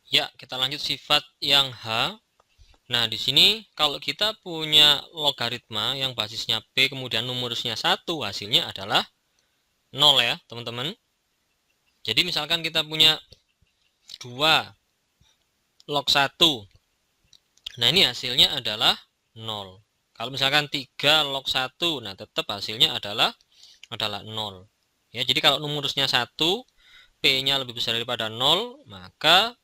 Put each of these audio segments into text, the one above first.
Ya, kita lanjut sifat yang H. Nah, di sini kalau kita punya logaritma yang basisnya B kemudian numerusnya 1, hasilnya adalah 0 ya, teman-teman. Jadi misalkan kita punya 2 log 1. Nah, ini hasilnya adalah 0. Kalau misalkan 3 log 1, nah tetap hasilnya adalah 0. Ya, jadi kalau numerusnya 1, P-nya lebih besar daripada 0, maka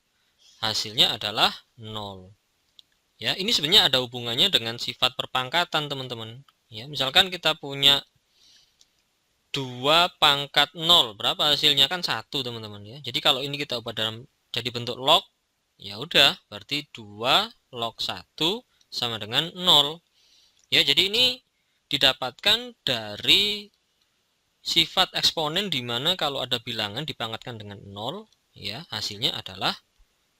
hasilnya adalah 0. Ya, ini sebenarnya ada hubungannya dengan sifat perpangkatan, teman-teman. Ya, misalkan kita punya 2 pangkat 0, berapa hasilnya? Kan 1, teman-teman ya. Jadi kalau ini kita ubah dalam jadi bentuk log, ya udah, berarti 2 log 1 sama dengan 0. Ya, jadi ini didapatkan dari sifat eksponen di mana kalau ada bilangan dipangkatkan dengan 0, ya, hasilnya adalah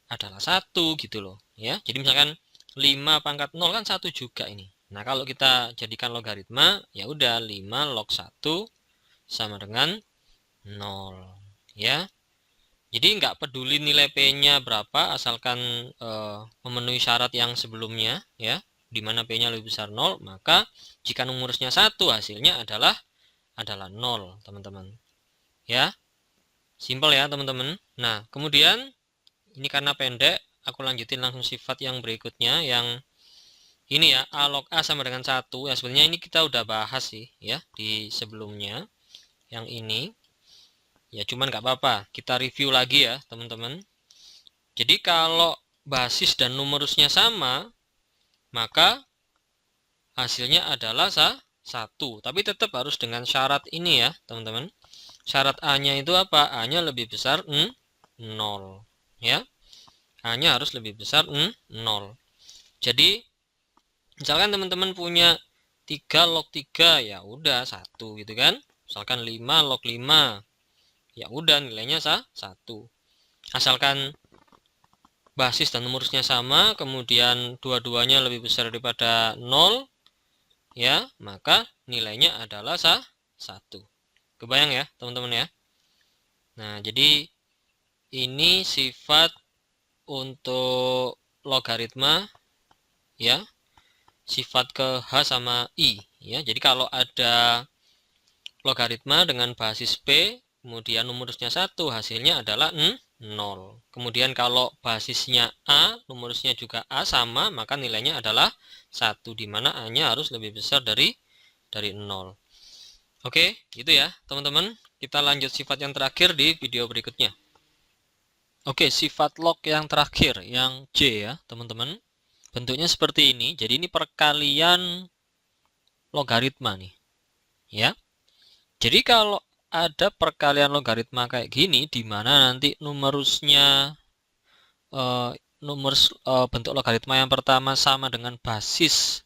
1 gitu loh ya. Jadi misalkan 5 pangkat 0 kan 1 juga ini. Nah, kalau kita jadikan logaritma, ya udah 5 log 1 sama dengan 0 ya. Jadi nggak peduli nilai P-nya berapa, asalkan memenuhi syarat yang sebelumnya ya, di mana P-nya lebih besar 0, maka jika numerusnya 1 hasilnya adalah 0, teman-teman. Ya, simpel ya, teman-teman. Nah, kemudian ini karena pendek, aku lanjutin langsung sifat yang berikutnya, yang ini ya, A log A sama dengan 1. Ya, sebenarnya ini kita udah bahas sih ya di sebelumnya. Yang ini ya, cuman nggak apa-apa, kita review lagi ya, teman-teman. Jadi kalau basis dan numerusnya sama, maka hasilnya adalah 1. Tapi tetap harus dengan syarat ini ya, teman-teman. Syarat A-nya itu apa? A-nya lebih besar 0 ya. A-nya harus lebih besar 0. Jadi misalkan teman-teman punya 3 log 3, ya udah 1 gitu kan. Misalkan 5 log 5, ya udah nilainya 1. Asalkan basis dan numerusnya sama, kemudian dua-duanya lebih besar daripada 0, ya, maka nilainya adalah 1. Kebayang ya, teman-teman ya? Nah, jadi ini sifat untuk logaritma ya, sifat ke H sama I ya. Jadi kalau ada logaritma dengan basis P kemudian numerusnya 1, hasilnya adalah 0. Kemudian kalau basisnya A, numerusnya juga A sama, maka nilainya adalah 1, di mana A-nya harus lebih besar dari 0. Oke, gitu ya teman-teman. Kita lanjut sifat yang terakhir di video berikutnya. Oke, sifat log yang terakhir, yang J ya teman-teman. Bentuknya seperti ini. Jadi ini perkalian logaritma nih ya. Jadi kalau ada perkalian logaritma kayak gini, di mana nanti numerusnya bentuk logaritma yang pertama sama dengan basis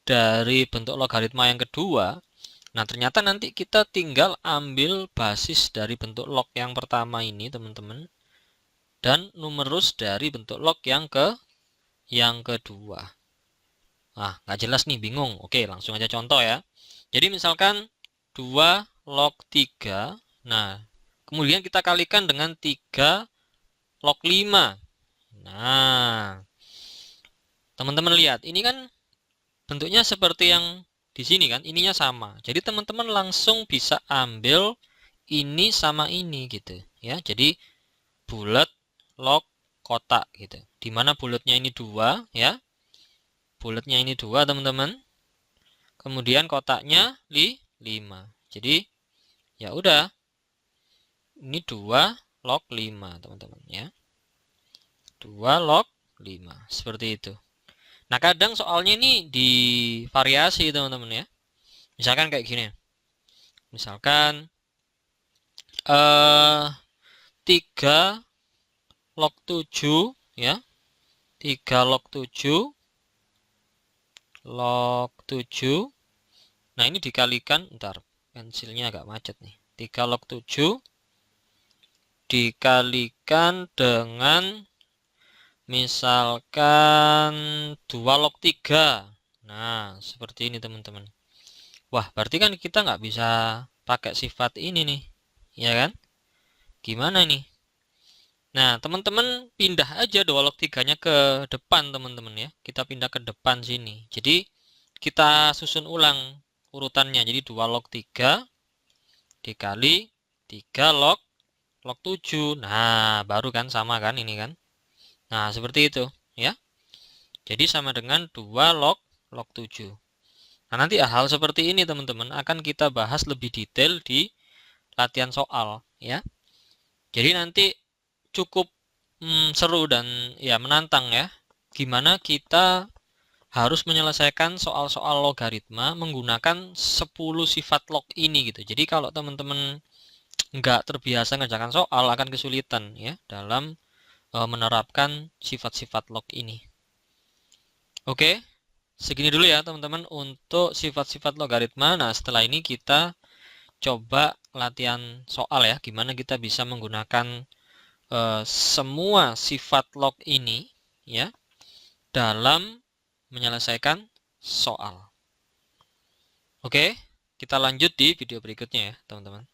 dari bentuk logaritma yang kedua. Nah, ternyata nanti kita tinggal ambil basis dari bentuk log yang pertama ini, teman-teman, dan numerus dari bentuk log yang kedua. Nah, nggak jelas nih, bingung. Oke, langsung aja contoh ya. Jadi misalkan 2 log 3. Nah, kemudian kita kalikan dengan 3 log 5. Nah, teman-teman lihat, ini kan bentuknya seperti yang di sini kan, ininya sama. Jadi teman-teman langsung bisa ambil ini sama ini gitu ya. Jadi bulat log kotak gitu. Dimana bulatnya ini 2 ya. Bulatnya ini 2, teman-teman. Kemudian kotaknya 5. Jadi ya udah, ini 2 log 5, teman-teman ya. 2 log 5 seperti itu. Nah, kadang soalnya ini divariasi, teman-teman ya. Misalkan kayak gini. Misalkan 3 log 7 ya. 3 log 7 log 7. Nah, ini dikalikan, ntar pensilnya agak macet nih. 3 log 7 dikalikan dengan misalkan 2 log 3. Nah, seperti ini, teman-teman. Wah, berarti kan kita nggak bisa pakai sifat ini nih. Ya kan? Gimana nih? Nah, teman-teman pindah aja 2 log 3-nya ke depan, teman-teman ya. Kita pindah ke depan sini. Jadi, kita susun ulang urutannya. Jadi, 2 log 3 dikali 3 log 7. Nah, baru kan sama kan ini kan. Nah, seperti itu ya. Jadi, sama dengan 2 log 7. Nah, nanti hal seperti ini teman-teman akan kita bahas lebih detail di latihan soal ya. Jadi nanti cukup seru dan ya menantang ya. Gimana kita harus menyelesaikan soal-soal logaritma menggunakan 10 sifat log ini gitu. Jadi kalau teman-teman nggak terbiasa ngerjakan soal akan kesulitan ya dalam menerapkan sifat-sifat log ini. Oke, segini dulu ya teman-teman untuk sifat-sifat logaritma. Nah, setelah ini kita coba latihan soal ya, gimana kita bisa menggunakan semua sifat log ini ya dalam menyelesaikan soal. Oke, kita lanjut di video berikutnya ya, teman-teman.